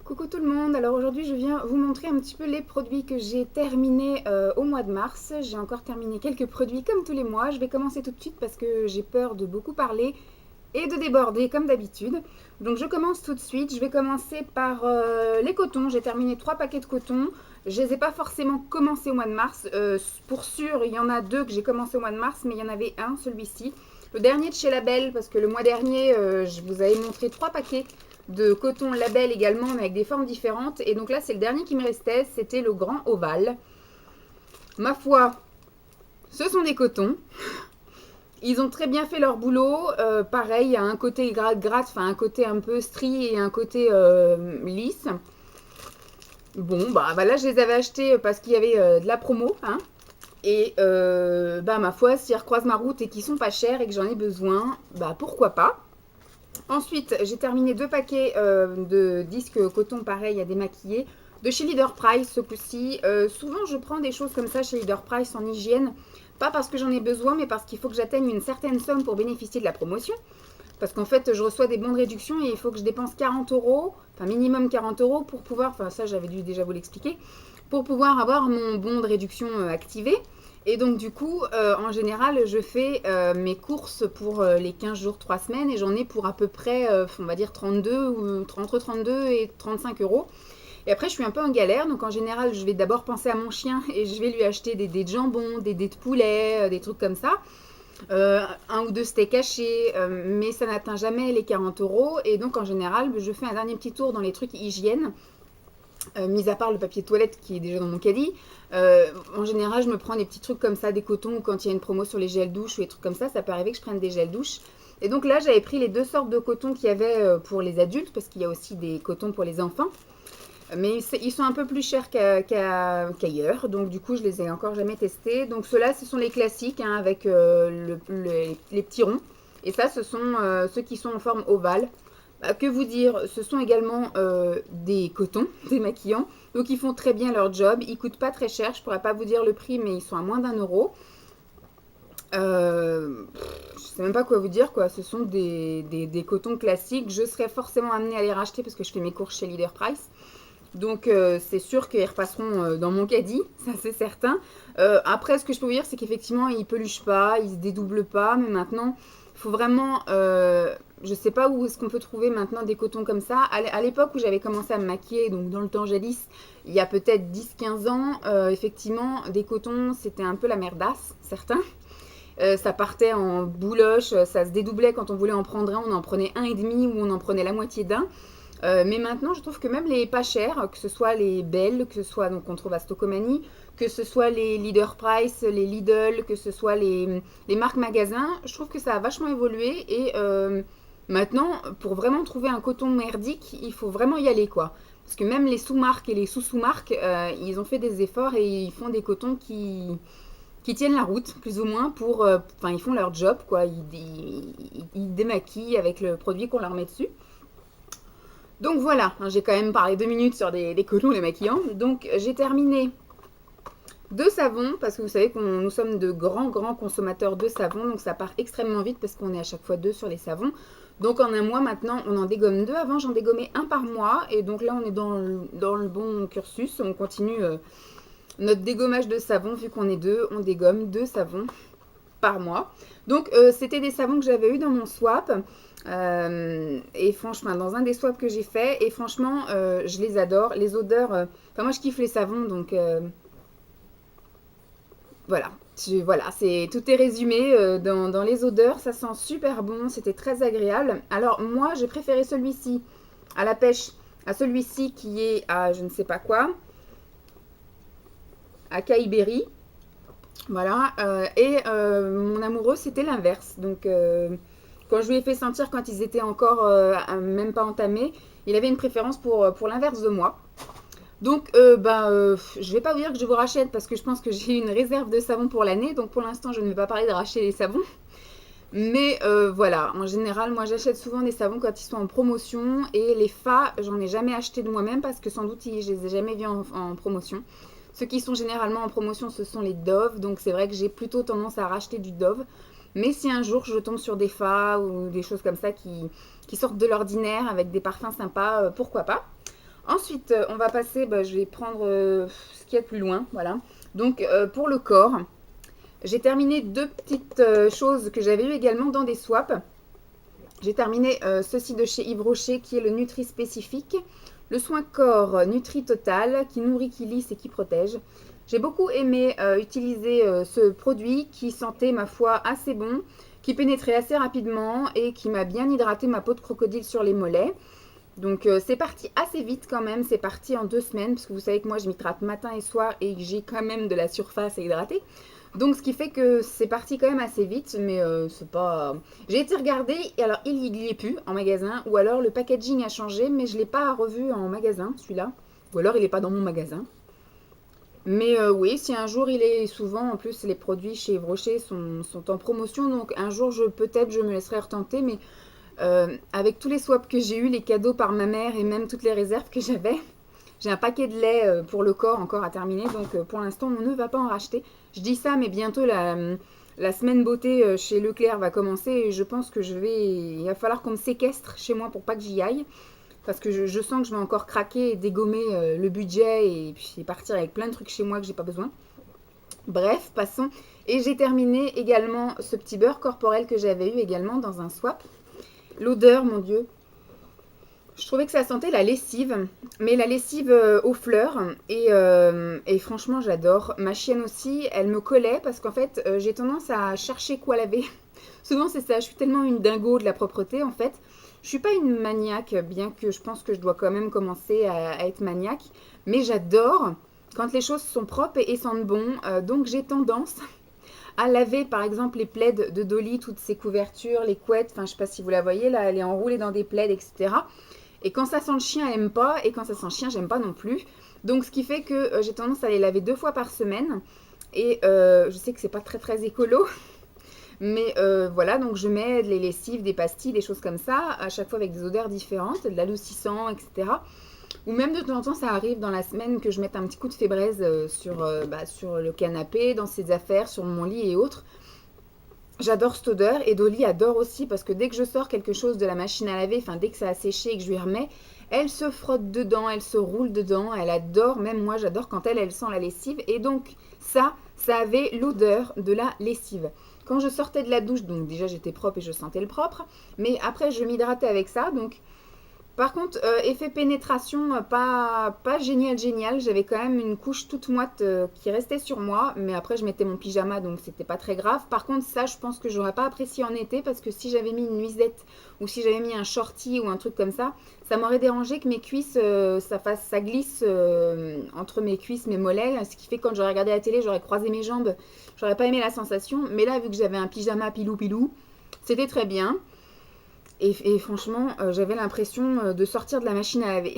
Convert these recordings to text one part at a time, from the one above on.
Coucou tout le monde, alors aujourd'hui je viens vous montrer un petit peu les produits que j'ai terminés au mois de mars. J'ai encore terminé quelques produits comme tous les mois. Je vais commencer tout de suite parce que j'ai peur de beaucoup parler et de déborder comme d'habitude. Donc je commence tout de suite, je vais commencer par les cotons. J'ai terminé 3 paquets de coton. Je les ai pas forcément commencés au mois de mars. Pour sûr, il y en a 2 que j'ai commencé au mois de mars, mais il y en avait un, celui-ci. Le dernier de chez Label, parce que le mois dernier, je vous avais montré 3 paquets de coton Label également, mais avec des formes différentes. Et donc là, c'est le dernier qui me restait, c'était le grand ovale. Ma foi, ce sont des cotons. Ils ont très bien fait leur boulot. Pareil, il y a un côté gratte-gratte, enfin un côté un peu strie et un côté lisse. Bon, bah là, je les avais achetés parce qu'il y avait de la promo, hein. Et bah ma foi, s'ils recroisent ma route et qu'ils sont pas chers et que j'en ai besoin, bah pourquoi pas. Ensuite, j'ai terminé 2 paquets de disques coton pareil à démaquiller de chez Leader Price ce coup-ci. Souvent, je prends des choses comme ça chez Leader Price en hygiène, pas parce que j'en ai besoin, mais parce qu'il faut que j'atteigne une certaine somme pour bénéficier de la promotion. Parce qu'en fait, je reçois des bons de réduction et il faut que je dépense 40 euros, enfin minimum 40 euros pour pouvoir, enfin ça j'avais dû déjà vous l'expliquer, pour pouvoir avoir mon bon de réduction activé. Et donc du coup, en général, je fais mes courses pour les 15 jours, 3 semaines et j'en ai pour à peu près, on va dire 32 ou entre 32 et 35 euros. Et après, je suis un peu en galère, donc en général, je vais d'abord penser à mon chien et je vais lui acheter des dés de jambon, des dés de poulet, des trucs comme ça. Un ou deux steaks hachés, mais ça n'atteint jamais les 40 euros. Et donc en général, je fais un dernier petit tour dans les trucs hygiène, mis à part le papier toilette qui est déjà dans mon caddie. En général, je me prends des petits trucs comme ça, des cotons, quand il y a une promo sur les gels douche ou des trucs comme ça peut arriver que je prenne des gels douche. Et donc là, j'avais pris les 2 sortes de cotons qu'il y avait pour les adultes, parce qu'il y a aussi des cotons pour les enfants. Mais ils sont un peu plus chers qu'ailleurs, donc du coup je les ai encore jamais testés. Donc ceux-là, ce sont les classiques, hein, avec les petits ronds. Et ça, ce sont ceux qui sont en forme ovale. Bah, que vous dire, ce sont également des cotons démaquillants. Donc ils font très bien leur job. Ils coûtent pas très cher, je pourrais pas vous dire le prix, mais ils sont à moins d'1 euro. Je sais même pas quoi vous dire, quoi. Ce sont des cotons classiques. Je serais forcément amenée à les racheter parce que je fais mes courses chez Leader Price. Donc c'est sûr qu'ils repasseront dans mon caddie, ça c'est certain. Après, ce que je peux vous dire, c'est qu'effectivement, ils ne peluchent pas, ils ne se dédoublent pas. Mais maintenant, il faut vraiment... je ne sais pas où est-ce qu'on peut trouver maintenant des cotons comme ça. À l'époque où j'avais commencé à me maquiller, donc dans le temps jadis, il y a peut-être 10-15 ans, effectivement, des cotons, c'était un peu la merdasse, certains. Ça partait en bouloche, ça se dédoublait quand on voulait en prendre un, on en prenait un et demi ou on en prenait la moitié d'un. Mais maintenant, je trouve que même les pas chers, que ce soit les Bell, que ce soit donc qu'on trouve à Stocomanie, que ce soit les Leader Price, les Lidl, que ce soit les marques magasins, je trouve que ça a vachement évolué. Et maintenant, pour vraiment trouver un coton merdique, il faut vraiment y aller, quoi. Parce que même les sous-marques et les sous-sous-marques, ils ont fait des efforts et ils font des cotons qui tiennent la route, plus ou moins, pour... Enfin, ils font leur job, quoi. Ils démaquillent avec le produit qu'on leur met dessus. Donc voilà, hein, j'ai quand même parlé 2 minutes sur des cotons démaquillants. Donc j'ai terminé 2 savons, parce que vous savez que nous sommes de grands consommateurs de savon, donc ça part extrêmement vite parce qu'on est à chaque fois 2 sur les savons. Donc en un mois maintenant, on en dégomme 2. Avant, j'en dégommais 1 par mois, et donc là, on est dans le bon cursus. On continue notre dégommage de savon, vu qu'on est 2, on dégomme 2 savons par mois. Donc c'était des savons que j'avais eu dans mon swap. Et franchement, dans un des swaps que j'ai fait, et franchement, je les adore. Les odeurs, enfin moi je kiffe les savons, donc voilà. Voilà, tout est résumé dans les odeurs. Ça sent super bon, c'était très agréable. Alors moi, j'ai préféré celui-ci à la pêche, à celui-ci qui est à je ne sais pas quoi, à Caïberry. Voilà. Et mon amoureux, c'était l'inverse. Donc quand je lui ai fait sentir quand ils étaient encore même pas entamés, il avait une préférence pour l'inverse de moi. Donc, je vais pas vous dire que je vous rachète parce que je pense que j'ai une réserve de savon pour l'année. Donc, pour l'instant, je ne vais pas parler de racheter les savons. Mais voilà, en général, moi, j'achète souvent des savons quand ils sont en promotion. Et les Fa, j'en ai jamais acheté de moi-même parce que sans doute, je les ai jamais vus en promotion. Ceux qui sont généralement en promotion, ce sont les Dove. Donc, c'est vrai que j'ai plutôt tendance à racheter du Dove. Mais si un jour je tombe sur des Fa ou des choses comme ça qui sortent de l'ordinaire avec des parfums sympas, pourquoi pas. Ensuite, on va passer, je vais prendre ce qu'il y a de plus loin, voilà. Donc, pour le corps, j'ai terminé deux petites choses que j'avais eues également dans des swaps. J'ai terminé ceci de chez Yves Rocher qui est le Nutri spécifique, le soin corps Nutri Total qui nourrit, qui lisse et qui protège. J'ai beaucoup aimé utiliser ce produit qui sentait ma foi assez bon, qui pénétrait assez rapidement et qui m'a bien hydraté ma peau de crocodile sur les mollets. Donc c'est parti assez vite quand même, c'est parti en 2 semaines, parce que vous savez que moi je m'hydrate matin et soir et que j'ai quand même de la surface à hydrater. Donc ce qui fait que c'est parti quand même assez vite, mais c'est pas... J'ai été regarder, et alors il y est plus en magasin, ou alors le packaging a changé, mais je ne l'ai pas revu en magasin, celui-là. Ou alors il n'est pas dans mon magasin. Mais oui, si un jour il est souvent, en plus les produits chez Yves Rocher sont en promotion, donc un jour peut-être je me laisserai retenter, mais avec tous les swaps que j'ai eu, les cadeaux par ma mère et même toutes les réserves que j'avais, j'ai un paquet de lait pour le corps encore à terminer, donc pour l'instant on ne va pas en racheter. Je dis ça, mais bientôt la semaine beauté chez Leclerc va commencer et je pense que il va falloir qu'on me séquestre chez moi pour pas que j'y aille. Parce que je sens que je vais encore craquer et dégommer le budget et puis partir avec plein de trucs chez moi que j'ai pas besoin. Bref, passons. Et j'ai terminé également ce petit beurre corporel que j'avais eu également dans un swap. L'odeur, mon Dieu, je trouvais que ça sentait la lessive, mais la lessive aux fleurs. Et franchement, j'adore. Ma chienne aussi, elle me collait parce qu'en fait, j'ai tendance à chercher quoi laver. Souvent, c'est ça. Je suis tellement une dingo de la propreté, en fait. Je suis pas une maniaque, bien que je pense que je dois quand même commencer à être maniaque. Mais j'adore quand les choses sont propres et sentent bon. Donc, j'ai tendance à laver, par exemple, les plaids de Dolly, toutes ces couvertures, les couettes. Enfin, je sais pas si vous la voyez, là, elle est enroulée dans des plaids, etc. Et quand ça sent le chien, elle aime pas. Et quand ça sent le chien, j'aime pas non plus. Donc, ce qui fait que j'ai tendance à les laver 2 fois par semaine. Et je sais que c'est pas très très écolo. Mais voilà, donc je mets les lessives, des pastilles, des choses comme ça, à chaque fois avec des odeurs différentes, de l'adoucissant, etc. Ou même de temps en temps, ça arrive dans la semaine que je mette un petit coup de fébraise sur le canapé, dans ses affaires, sur mon lit et autres. J'adore cette odeur et Dolly adore aussi parce que dès que je sors quelque chose de la machine à laver, enfin dès que ça a séché et que je lui remets, elle se frotte dedans, elle se roule dedans, elle adore, même moi j'adore quand elle sent la lessive et donc ça avait l'odeur de la lessive. Quand je sortais de la douche, donc déjà j'étais propre et je sentais le propre, mais après je m'hydratais avec ça, donc par contre, effet pénétration, pas génial, génial. J'avais quand même une couche toute moite qui restait sur moi, mais après je mettais mon pyjama, donc c'était pas très grave. Par contre, ça, je pense que j'aurais pas apprécié en été parce que si j'avais mis une nuisette ou si j'avais mis un shorty ou un truc comme ça m'aurait dérangé que mes cuisses, ça glisse entre mes cuisses, mes mollets, ce qui fait que quand j'aurais regardé la télé, j'aurais croisé mes jambes, j'aurais pas aimé la sensation. Mais là, vu que j'avais un pyjama pilou pilou, c'était très bien. Et franchement, j'avais l'impression de sortir de la machine à laver.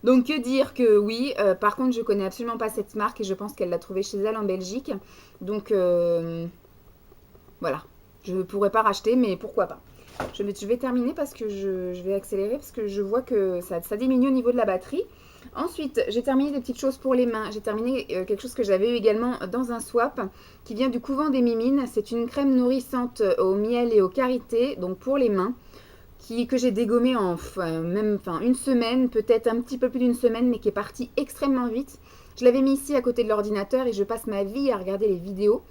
Donc que dire que oui, par contre je connais absolument pas cette marque et je pense qu'elle l'a trouvée chez elle en Belgique. Donc voilà, je ne pourrais pas racheter mais pourquoi pas. Je vais terminer parce que je vais accélérer parce que je vois que ça diminue au niveau de la batterie. Ensuite, j'ai terminé des petites choses pour les mains. J'ai terminé quelque chose que j'avais eu également dans un swap qui vient du couvent des Mimines. C'est une crème nourrissante au miel et aux karités, donc pour les mains que j'ai dégommé en une semaine, peut-être un petit peu plus d'une semaine, mais qui est partie extrêmement vite. Je l'avais mis ici à côté de l'ordinateur et je passe ma vie à regarder les vidéos.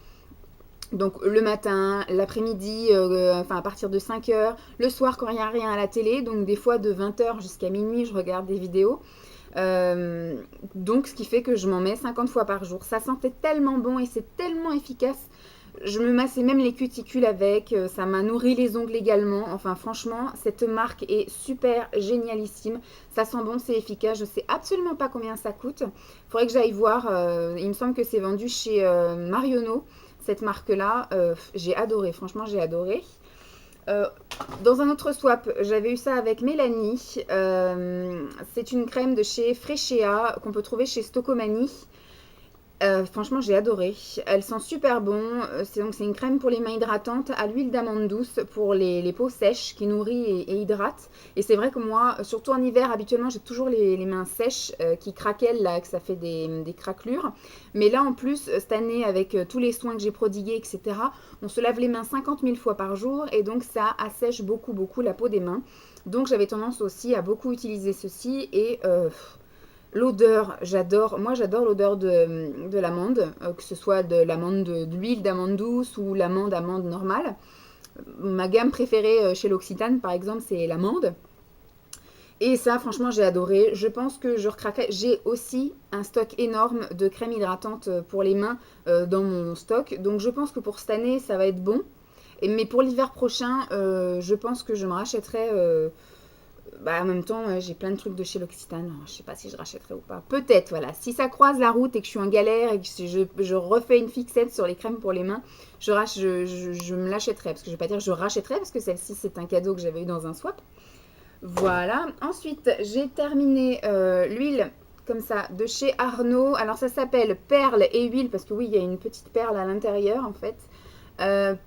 Donc le matin, l'après-midi, à partir de 5 heures, le soir quand il n'y a rien à la télé, donc des fois de 20 heures jusqu'à minuit, je regarde des vidéos. Donc ce qui fait que je m'en mets 50 fois par jour. Ça sentait tellement bon et c'est tellement efficace. Je me massais même les cuticules avec, ça m'a nourri les ongles également. Enfin franchement, cette marque est super génialissime. Ça sent bon, c'est efficace. Je sais absolument pas combien ça coûte. Faudrait que j'aille voir. Il me semble que c'est vendu chez Marionneau, cette marque-là. J'ai adoré, franchement j'ai adoré. Dans un autre swap, j'avais eu ça avec Mélanie. C'est une crème de chez Freccia qu'on peut trouver chez Stocomanie. Franchement, j'ai adoré. Elle sent super bon. C'est une crème pour les mains hydratantes à l'huile d'amande douce pour les peaux sèches qui nourrit et hydrate. Et c'est vrai que moi, surtout en hiver, habituellement, j'ai toujours les mains sèches qui craquellent, là, que ça fait des craquelures. Mais là, en plus, cette année, avec tous les soins que j'ai prodigués, etc., on se lave les mains 50 000 fois par jour et donc ça assèche beaucoup, beaucoup la peau des mains. Donc j'avais tendance aussi à beaucoup utiliser ceci et L'odeur, j'adore. Moi, j'adore l'odeur de l'amande, que ce soit de l'amande de l'huile d'amande douce ou l'amande normale. Ma gamme préférée chez l'Occitane, par exemple, c'est l'amande. Et ça, franchement, j'ai adoré. Je pense que je recraquerai. J'ai aussi un stock énorme de crème hydratante pour les mains dans mon stock. Donc, je pense que pour cette année, ça va être bon. Mais pour l'hiver prochain, je pense que je me rachèterai. Bah, en même temps, j'ai plein de trucs de chez l'Occitane. Je sais pas si je rachèterai ou pas. Peut-être, voilà. Si ça croise la route et que je suis en galère et que je refais une fixette sur les crèmes pour les mains, je me l'achèterai. Parce que je vais pas dire que je rachèterai, parce que celle-ci, c'est un cadeau que j'avais eu dans un swap. Voilà. Ensuite, j'ai terminé l'huile comme ça de chez Arnaud. Alors, ça s'appelle perles et huile parce que oui, il y a une petite perle à l'intérieur en fait.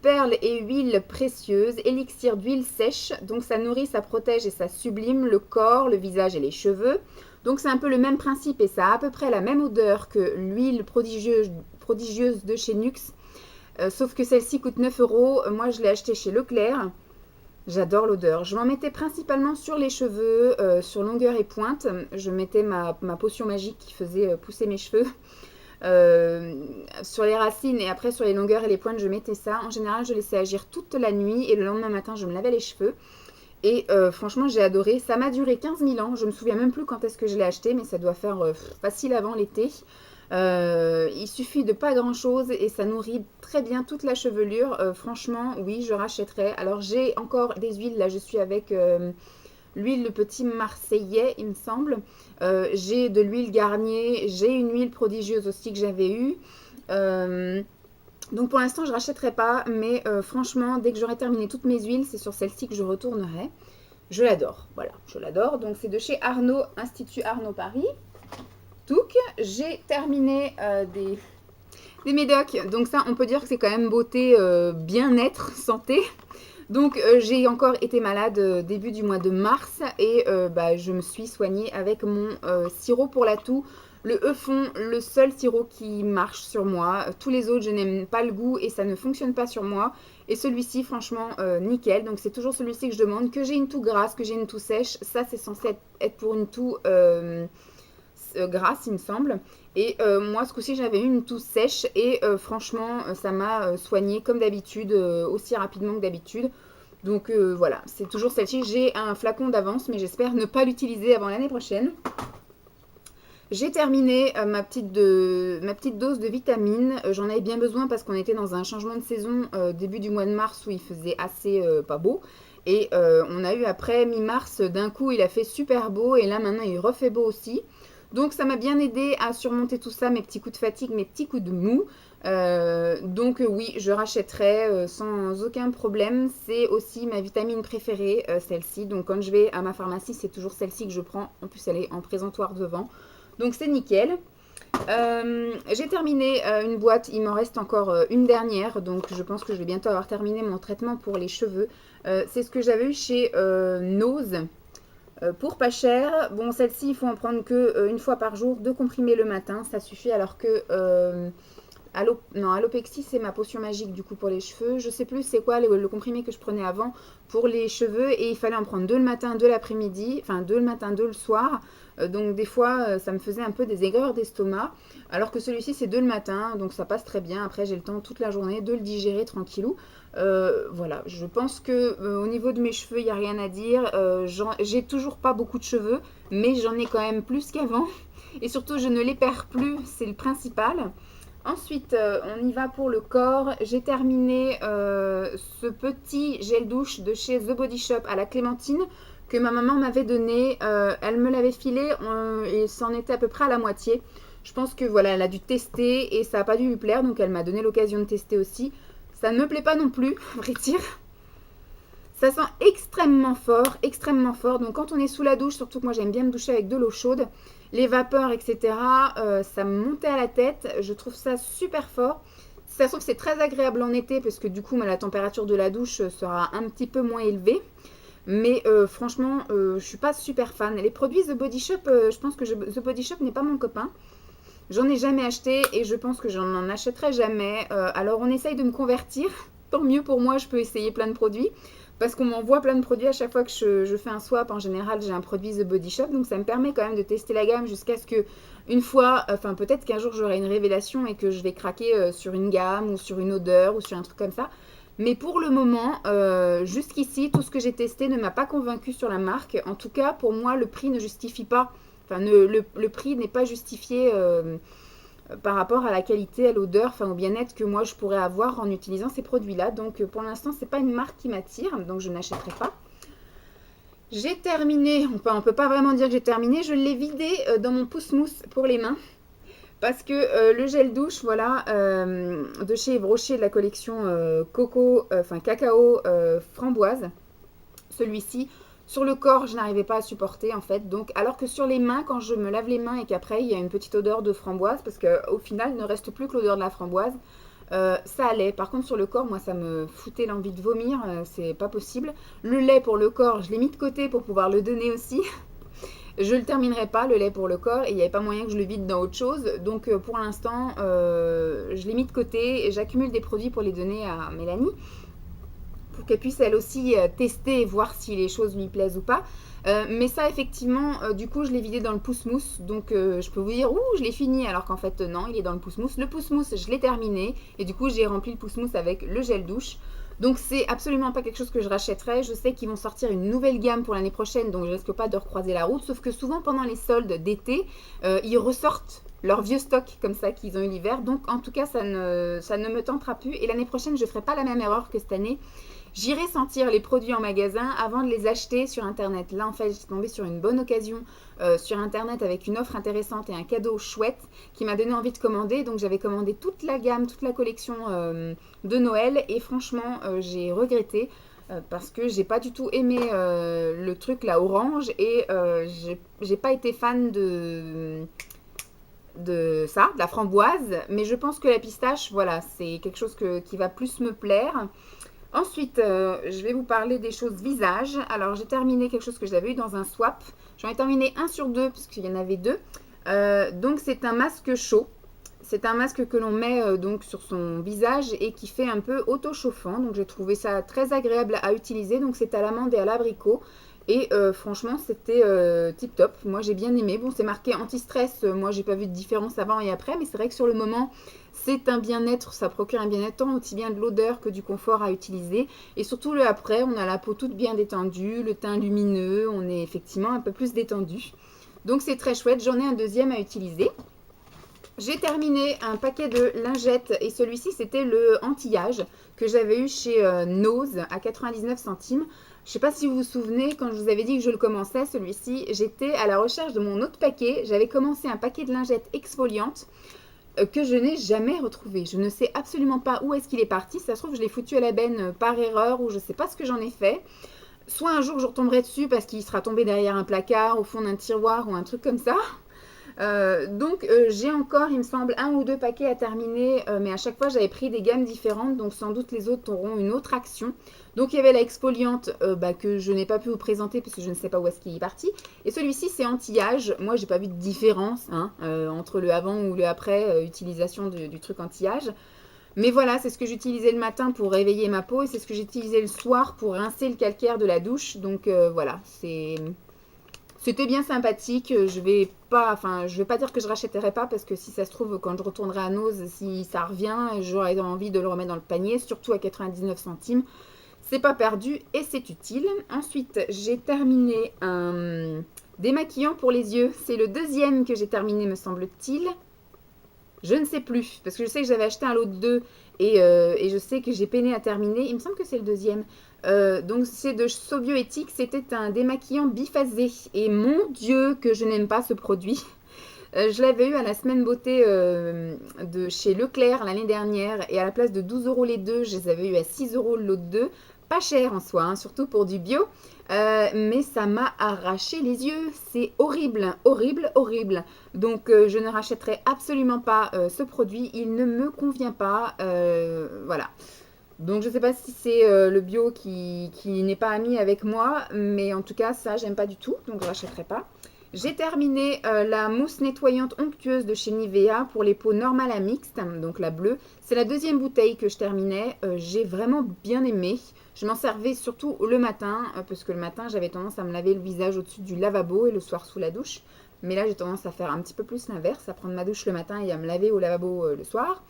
Perles et huile précieuse, élixir d'huile sèche. Donc, ça nourrit, ça protège et ça sublime le corps, le visage et les cheveux. Donc, c'est un peu le même principe et ça a à peu près la même odeur que l'huile prodigieuse de chez Nuxe. Sauf que celle-ci coûte 9 euros. Moi, je l'ai achetée chez Leclerc. J'adore l'odeur. Je m'en mettais principalement sur les cheveux, sur longueur et pointe. Je mettais ma potion magique qui faisait pousser mes cheveux euh, sur les racines et après sur les longueurs et les pointes, je mettais ça. En général, je laissais agir toute la nuit et le lendemain matin, je me lavais les cheveux. Et franchement, j'ai adoré. Ça m'a duré 15 000 ans. Je me souviens même plus quand est-ce que je l'ai acheté, mais ça doit faire facile avant l'été. Il suffit de pas grand chose et ça nourrit très bien toute la chevelure. Franchement, oui, je rachèterai. Alors, j'ai encore des huiles. Là, je suis avec l'huile Le Petit Marseillais, il me semble. J'ai de l'huile Garnier. J'ai une huile prodigieuse aussi que j'avais eue. Euh, donc, pour l'instant, je ne rachèterai pas. Mais franchement, dès que j'aurai terminé toutes mes huiles, c'est sur celle-ci que je retournerai. Je l'adore. Voilà, je l'adore. Donc, c'est de chez Arnaud, Institut Arnaud Paris. Donc, j'ai terminé des médocs. Donc ça, on peut dire que c'est quand même beauté, bien-être, santé. Donc j'ai encore été malade début du mois de mars et bah, je me suis soignée avec mon sirop pour la toux. Le Eufon, le seul sirop qui marche sur moi. Tous les autres, je n'aime pas le goût et ça ne fonctionne pas sur moi. Et celui-ci, franchement, nickel. Donc c'est toujours celui-ci que je demande. Que j'ai une toux grasse, que j'ai une toux sèche. Ça, c'est censé être pour une toux grasse, il me semble. Et moi, ce coup-ci, j'avais eu une toux sèche et franchement, ça m'a soignée comme d'habitude, aussi rapidement que d'habitude. Donc voilà, c'est toujours celle-ci. J'ai un flacon d'avance, mais j'espère ne pas l'utiliser avant l'année prochaine. J'ai terminé ma petite dose de vitamines. J'en avais bien besoin parce qu'on était dans un changement de saison début du mois de mars où il faisait assez pas beau. Et on a eu après mi-mars, d'un coup il a fait super beau et là maintenant il refait beau aussi. Donc ça m'a bien aidé à surmonter tout ça, mes petits coups de fatigue, mes petits coups de mou. Donc oui, je rachèterai sans aucun problème. C'est aussi ma vitamine préférée, celle-ci. Donc quand je vais à ma pharmacie, c'est toujours celle-ci que je prends. En plus, elle est en présentoir devant. Donc c'est nickel. J'ai terminé une boîte, il m'en reste encore une dernière, donc je pense que je vais bientôt avoir terminé mon traitement pour les cheveux. C'est ce que j'avais eu chez Nose pour pas cher. Bon, celle-ci, il faut en prendre que une fois par jour, 2 comprimés le matin, ça suffit, alors que non, Alopexy, c'est ma potion magique du coup pour les cheveux. Je sais plus c'est quoi le comprimé que je prenais avant pour les cheveux et il fallait en prendre 2 le matin, 2 l'après-midi, enfin 2 le matin, 2 le soir. Donc des fois ça me faisait un peu des aigreurs d'estomac. Alors que celui-ci c'est 2 le matin, donc ça passe très bien. Après j'ai le temps toute la journée de le digérer tranquillou. Voilà, je pense que au niveau de mes cheveux il n'y a rien à dire. J'ai toujours pas beaucoup de cheveux, mais j'en ai quand même plus qu'avant. Et surtout je ne les perds plus, c'est le principal. Ensuite, on y va pour le corps. J'ai terminé ce petit gel douche de chez The Body Shop à la clémentine que ma maman m'avait donné. Elle me l'avait filé et c'en était à peu près à la moitié. Je pense que voilà, elle a dû tester et ça n'a pas dû lui plaire, donc elle m'a donné l'occasion de tester aussi. Ça ne me plaît pas non plus, à vrai dire. Ça sent extrêmement fort, extrêmement fort. Donc quand on est sous la douche, surtout que moi j'aime bien me doucher avec de l'eau chaude, les vapeurs, etc., ça me montait à la tête. Je trouve ça super fort. Ça se trouve que c'est très agréable en été parce que du coup la température de la douche sera un petit peu moins élevée. Mais franchement, je suis pas super fan. Les produits The Body Shop, je pense que The Body Shop n'est pas mon copain. J'en ai jamais acheté et je pense que j'en en achèterai jamais. Alors on essaye de me convertir. Tant mieux pour moi, je peux essayer plein de produits. parce qu'on m'envoie plein de produits à chaque fois que je fais un swap. En général, j'ai un produit The Body Shop, donc ça me permet quand même de tester la gamme jusqu'à ce que une fois, enfin peut-être qu'un jour j'aurai une révélation et que je vais craquer sur une gamme ou sur une odeur ou sur un truc comme ça. Mais pour le moment, jusqu'ici, tout ce que j'ai testé ne m'a pas convaincu sur la marque. En tout cas, pour moi, le prix ne justifie pas, enfin le prix n'est pas justifié par rapport à la qualité, à l'odeur, enfin au bien-être que moi je pourrais avoir en utilisant ces produits-là. Donc pour l'instant, c'est pas une marque qui m'attire, donc je n'achèterai pas. J'ai terminé, on peut pas vraiment dire que j'ai terminé, je l'ai vidé dans mon pouce-mousse pour les mains. Parce que le gel douche, voilà, de chez Yves Rocher de la collection coco, enfin cacao framboise, celui-ci, sur le corps, je n'arrivais pas à supporter en fait. Donc, alors que sur les mains, quand je me lave les mains et qu'après il y a une petite odeur de framboise, parce qu'au final, il ne reste plus que l'odeur de la framboise, ça allait. Par contre, sur le corps, moi, ça me foutait l'envie de vomir, c'est pas possible. Le lait pour le corps, je l'ai mis de côté pour pouvoir le donner aussi. Je ne le terminerai pas, le lait pour le corps, et il n'y avait pas moyen que je le vide dans autre chose. Donc pour l'instant, je l'ai mis de côté et j'accumule des produits pour les donner à Mélanie, pour qu'elle puisse elle aussi tester et voir si les choses lui plaisent ou pas. Mais ça, effectivement, du coup, je l'ai vidé dans le pouce-mousse. Donc, je peux vous dire, ouh, je l'ai fini, alors qu'en fait, non, il est dans le pouce-mousse. Le pouce-mousse, je l'ai terminé. Et du coup, j'ai rempli le pouce-mousse avec le gel douche. Donc, c'est absolument pas quelque chose que je rachèterais. Je sais qu'ils vont sortir une nouvelle gamme pour l'année prochaine, donc je risque pas de recroiser la route. Sauf que souvent, pendant les soldes d'été, ils ressortent leur vieux stock comme ça qu'ils ont eu l'hiver. Donc, en tout cas, ça ne me tentera plus. Et l'année prochaine, je ferai pas la même erreur que cette année. J'irai sentir les produits en magasin avant de les acheter sur internet. Là, en fait, j'ai tombé sur une bonne occasion sur internet avec une offre intéressante et un cadeau chouette qui m'a donné envie de commander. Donc, j'avais commandé toute la gamme, toute la collection de Noël et franchement, j'ai regretté parce que j'ai pas du tout aimé le truc là orange et j'ai pas été fan de ça, de la framboise, mais je pense que la pistache, voilà, c'est quelque chose qui va plus me plaire. Ensuite, je vais vous parler des choses visage. Alors, j'ai terminé quelque chose que j'avais eu dans un swap. J'en ai terminé un sur deux, puisqu'il y en avait deux. Donc, c'est un masque chaud. C'est un masque que l'on met donc sur son visage et qui fait un peu auto-chauffant. Donc, j'ai trouvé ça très agréable à utiliser. Donc, c'est à l'amande et à l'abricot. Et franchement, c'était tip top. Moi, j'ai bien aimé. Bon, c'est marqué anti-stress. Moi, j'ai pas vu de différence avant et après. Mais c'est vrai que sur le moment, c'est un bien-être. Ça procure un bien-être tant aussi bien de l'odeur que du confort à utiliser. Et surtout, le après, on a la peau toute bien détendue, le teint lumineux. On est effectivement un peu plus détendu. Donc, c'est très chouette. J'en ai un deuxième à utiliser. J'ai terminé un paquet de lingettes et celui-ci c'était le anti-âge que j'avais eu chez Nose à 99 centimes. Je ne sais pas si vous vous souvenez, quand je vous avais dit que je le commençais, celui-ci, j'étais à la recherche de mon autre paquet. J'avais commencé un paquet de lingettes exfoliantes que je n'ai jamais retrouvé. Je ne sais absolument pas où est-ce qu'il est parti. Ça se trouve, je l'ai foutu à la benne par erreur ou je ne sais pas ce que j'en ai fait. Soit un jour je retomberai dessus parce qu'il sera tombé derrière un placard, au fond d'un tiroir ou un truc comme ça. Donc j'ai encore, il me semble, un ou deux paquets à terminer, mais à chaque fois j'avais pris des gammes différentes, donc sans doute les autres auront une autre action. Donc il y avait la exfoliante que je n'ai pas pu vous présenter parce que je ne sais pas où est-ce qu'il est parti. Et celui-ci c'est anti-âge. Moi j'ai pas vu de différence entre le avant ou le après utilisation du truc anti-âge. Mais voilà, c'est ce que j'utilisais le matin pour réveiller ma peau et c'est ce que j'utilisais le soir pour rincer le calcaire de la douche. Donc voilà, c'était bien sympathique. Je vais pas dire que je rachèterai pas parce que si ça se trouve, quand je retournerai à Nose, si ça revient, j'aurai envie de le remettre dans le panier, surtout à 99 centimes. C'est pas perdu et c'est utile. Ensuite, j'ai terminé un démaquillant pour les yeux. C'est le deuxième que j'ai terminé, me semble-t-il. Je ne sais plus, parce que je sais que j'avais acheté un lot de deux et je sais que j'ai peiné à terminer. Il me semble que c'est le deuxième. Donc c'est de Sobioéthique, c'était un démaquillant biphasé. Et mon Dieu que je n'aime pas ce produit. Je l'avais eu à la semaine beauté de chez Leclerc l'année dernière et à la place de 12 euros les deux, je les avais eu à 6 euros le lot de deux. Pas cher en soi, surtout pour du bio. Mais ça m'a arraché les yeux. C'est horrible, horrible, horrible. Donc je ne rachèterai absolument pas ce produit. Il ne me convient pas. Voilà. Donc je ne sais pas si c'est le bio qui n'est pas ami avec moi. Mais en tout cas, ça, j'aime pas du tout. Donc je ne rachèterai pas. J'ai terminé la mousse nettoyante onctueuse de chez Nivea pour les peaux normales à mixte, donc la bleue. C'est la deuxième bouteille que je terminais. J'ai vraiment bien aimé. Je m'en servais surtout le matin, parce que le matin j'avais tendance à me laver le visage au-dessus du lavabo et le soir sous la douche. Mais là j'ai tendance à faire un petit peu plus l'inverse, à prendre ma douche le matin et à me laver au lavabo le soir.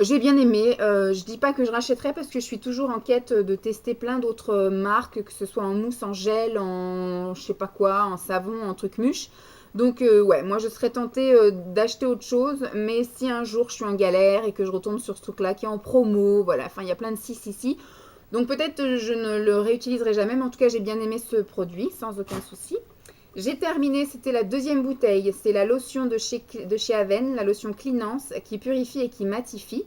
J'ai bien aimé. Je dis pas que je rachèterai parce que je suis toujours en quête de tester plein d'autres marques, que ce soit en mousse, en gel, en je sais pas quoi, en savon, en truc mûche. Donc ouais, moi je serais tentée d'acheter autre chose, mais si un jour je suis en galère et que je retombe sur ce truc-là qui est en promo, voilà, enfin il y a plein de si. Donc peut-être je ne le réutiliserai jamais, mais en tout cas j'ai bien aimé ce produit, sans aucun souci. J'ai terminé, c'était la deuxième bouteille. C'est la lotion de chez Aven, la lotion Cleanance, qui purifie et qui matifie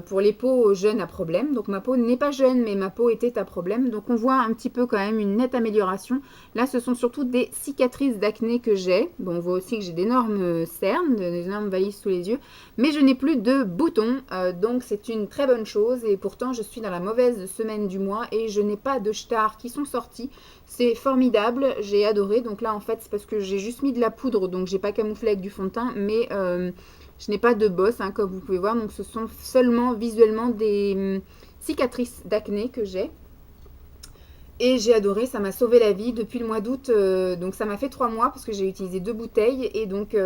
pour les peaux jeunes à problème. Donc ma peau n'est pas jeune, mais ma peau était à problème. Donc on voit un petit peu quand même une nette amélioration. Là, ce sont surtout des cicatrices d'acné que j'ai. Bon, on voit aussi que j'ai d'énormes cernes, des énormes valises sous les yeux. Mais je n'ai plus de boutons, donc c'est une très bonne chose. Et pourtant, je suis dans la mauvaise semaine du mois et je n'ai pas de stars qui sont sortis. C'est formidable, j'ai adoré. Donc là, en fait, c'est parce que j'ai juste mis de la poudre, donc j'ai pas camouflé avec du fond de teint, mais je n'ai pas de bosse, hein, comme vous pouvez voir. Donc ce sont seulement visuellement des cicatrices d'acné que j'ai. Et j'ai adoré, ça m'a sauvé la vie depuis le mois d'août. Donc ça m'a fait 3 mois parce que j'ai utilisé 2 bouteilles. Et donc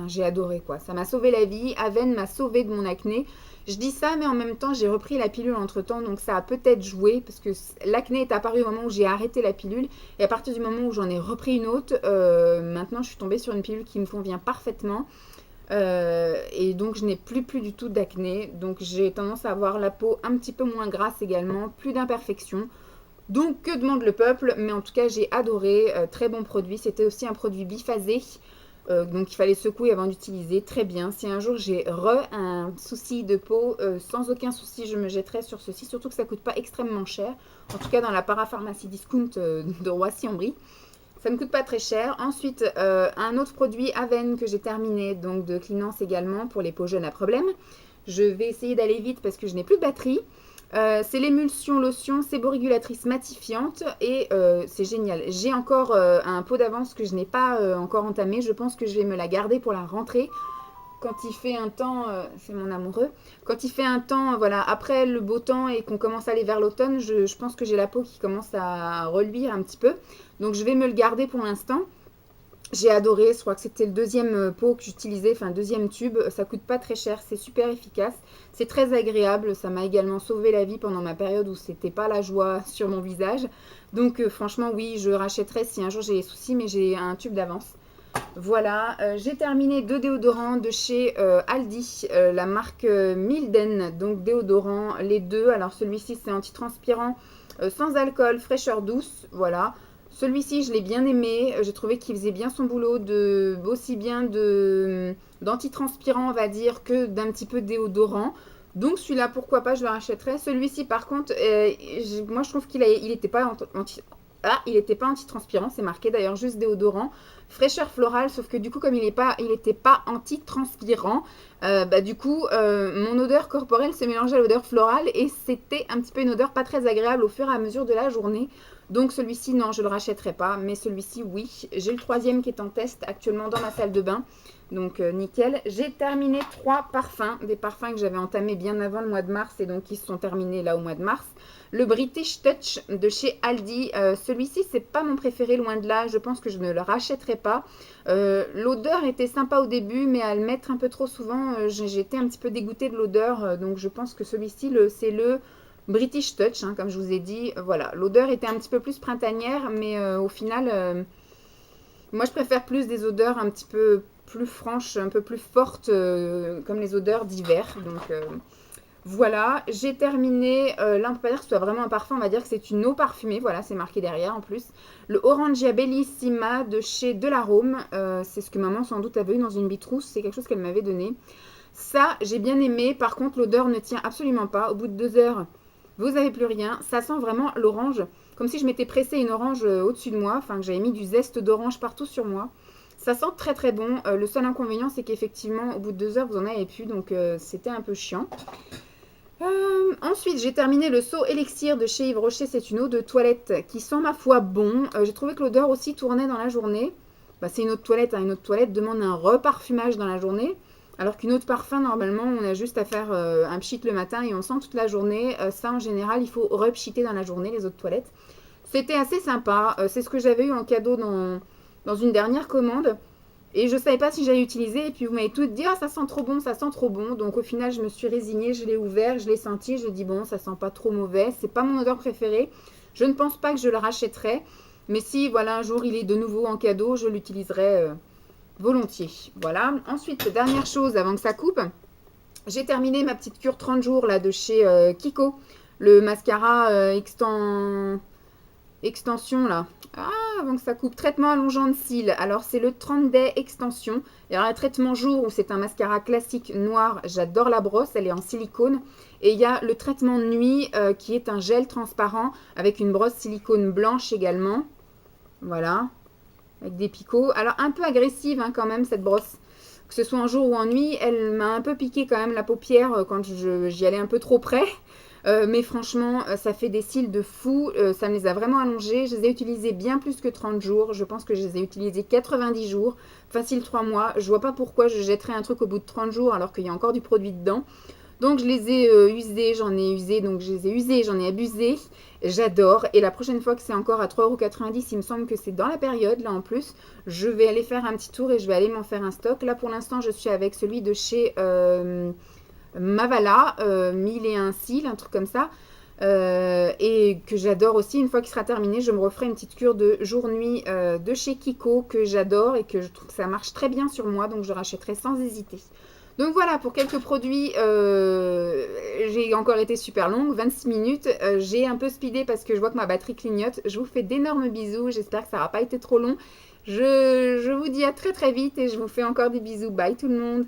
j'ai adoré quoi. Ça m'a sauvé la vie. Aven m'a sauvé de mon acné. Je dis ça, mais en même temps, j'ai repris la pilule entre temps. Donc ça a peut-être joué parce que l'acné est apparu au moment où j'ai arrêté la pilule. Et à partir du moment où j'en ai repris une autre, maintenant je suis tombée sur une pilule qui me convient parfaitement. Et donc je n'ai plus du tout d'acné. Donc j'ai tendance à avoir la peau un petit peu moins grasse également, plus d'imperfections. Donc que demande le peuple? Mais en tout cas j'ai adoré, très bon produit. C'était aussi un produit biphasé, donc il fallait secouer avant d'utiliser, très bien. Si un jour j'ai un souci de peau, sans aucun souci je me jetterai sur ceci, surtout que ça coûte pas extrêmement cher. En tout cas dans la parapharmacie discount de Roissy-en-Brie. Ça ne coûte pas très cher. Ensuite, un autre produit Aven que j'ai terminé, donc de Cleanance également pour les peaux jeunes à problème. Je vais essayer d'aller vite parce que je n'ai plus de batterie. C'est l'émulsion lotion séborégulatrice matifiante et c'est génial. J'ai encore un pot d'avance que je n'ai pas encore entamé. Je pense que je vais me la garder pour la rentrée. Quand il fait un temps, c'est mon amoureux, quand il fait un temps, voilà, après le beau temps et qu'on commence à aller vers l'automne, je pense que j'ai la peau qui commence à reluire un petit peu. Donc je vais me le garder pour l'instant. J'ai adoré, je crois que c'était le deuxième pot que j'utilisais, enfin deuxième tube, ça coûte pas très cher, c'est super efficace, c'est très agréable, ça m'a également sauvé la vie pendant ma période où c'était pas la joie sur mon visage. Donc franchement oui, je rachèterai si un jour j'ai des soucis, mais j'ai un tube d'avance. Voilà, j'ai terminé 2 déodorants de chez Aldi, la marque Milden, donc déodorant, les deux. Alors celui-ci c'est antitranspirant, sans alcool, fraîcheur douce, voilà. Celui-ci je l'ai bien aimé, j'ai trouvé qu'il faisait bien son boulot, aussi bien d'antitranspirant on va dire que d'un petit peu déodorant. Donc celui-là pourquoi pas je le rachèterai. Celui-ci par contre, moi je trouve il n'était pas il n'était pas antitranspirant, c'est marqué d'ailleurs juste déodorant. Fraîcheur florale, sauf que du coup, comme il n'était pas antitranspirant, du coup, mon odeur corporelle se mélangeait à l'odeur florale et c'était un petit peu une odeur pas très agréable au fur et à mesure de la journée. Donc celui-ci, non, je ne le rachèterai pas, mais celui-ci, oui. J'ai le troisième qui est en test actuellement dans ma salle de bain. Donc nickel. J'ai terminé 3 parfums, des parfums que j'avais entamés bien avant le mois de mars et donc qui se sont terminés là au mois de mars. Le British Touch de chez Aldi, celui-ci c'est pas mon préféré loin de là, je pense que je ne le rachèterai pas. L'odeur était sympa au début mais à le mettre un peu trop souvent, j'étais un petit peu dégoûtée de l'odeur, donc je pense que celui-ci c'est le British Touch, hein, comme je vous ai dit. Voilà, l'odeur était un petit peu plus printanière mais au final, moi je préfère plus des odeurs un petit peu plus franches, un peu plus fortes, comme les odeurs d'hiver, donc... Voilà, j'ai terminé, là on peut pas dire que ce soit vraiment un parfum, on va dire que c'est une eau parfumée, voilà, c'est marqué derrière en plus. Le Orangia Bellissima de chez Delarome, c'est ce que maman sans doute avait eu dans une bitrousse, c'est quelque chose qu'elle m'avait donné. Ça, j'ai bien aimé, par contre l'odeur ne tient absolument pas, au bout de 2 heures, vous n'avez plus rien, ça sent vraiment l'orange, comme si je m'étais pressé une orange au-dessus de moi, enfin que j'avais mis du zeste d'orange partout sur moi. Ça sent très très bon, le seul inconvénient c'est qu'effectivement au bout de 2 heures vous en avez plus, donc c'était un peu chiant. Ensuite, j'ai terminé le seau élixir de chez Yves Rocher. C'est une eau de toilette qui sent ma foi bon. J'ai trouvé que l'odeur aussi tournait dans la journée. Bah, c'est une eau de toilette, hein. Une eau de toilette demande un reparfumage dans la journée. Alors qu'une eau de parfum, normalement, on a juste à faire un pchit le matin et on sent toute la journée. Ça, en général, il faut repchiter dans la journée, les eaux de toilette. C'était assez sympa. C'est ce que j'avais eu en cadeau dans une dernière commande. Et je ne savais pas si j'allais utiliser. Et puis vous m'avez toutes dit, ah, ça sent trop bon, ça sent trop bon. Donc au final, je me suis résignée, je l'ai ouvert, je l'ai senti. Je dis, bon, ça sent pas trop mauvais. C'est pas mon odeur préférée. Je ne pense pas que je le rachèterai. Mais si, voilà, un jour il est de nouveau en cadeau, je l'utiliserai volontiers. Voilà. Ensuite, dernière chose avant que ça coupe. J'ai terminé ma petite cure 30 jours là de chez Kiko. Le mascara extension là. Ah, avant que ça coupe. Traitement allongeant de cils. Alors, c'est le 30 Day Extension. Il y a un traitement jour où c'est un mascara classique noir. J'adore la brosse. Elle est en silicone. Et il y a le traitement nuit qui est un gel transparent avec une brosse silicone blanche également. Voilà. Avec des picots. Alors, un peu agressive hein, quand même cette brosse. Que ce soit en jour ou en nuit, elle m'a un peu piqué quand même la paupière quand j'y allais un peu trop près. Mais franchement, ça fait des cils de fou. Ça me les a vraiment allongés. Je les ai utilisés bien plus que 30 jours. Je pense que je les ai utilisés 90 jours. Facile 3 mois. Je vois pas pourquoi je jetterais un truc au bout de 30 jours alors qu'il y a encore du produit dedans. Donc je les ai usés, j'en ai usé, donc je les ai usés, j'en ai abusé. J'adore. Et la prochaine fois que c'est encore à 3,90 €, il me semble que c'est dans la période, là en plus, je vais aller faire un petit tour et je vais aller m'en faire un stock. Là pour l'instant, je suis avec celui de chez Mavala, 1001 cils, un truc comme ça. Et que j'adore aussi. Une fois qu'il sera terminé, je me referai une petite cure de jour-nuit de chez Kiko que j'adore et que je trouve que ça marche très bien sur moi, donc je rachèterai sans hésiter. Donc voilà, pour quelques produits, j'ai encore été super longue, 26 minutes. J'ai un peu speedé parce que je vois que ma batterie clignote. Je vous fais d'énormes bisous, j'espère que ça n'aura pas été trop long. Je vous dis à très très vite et je vous fais encore des bisous. Bye tout le monde.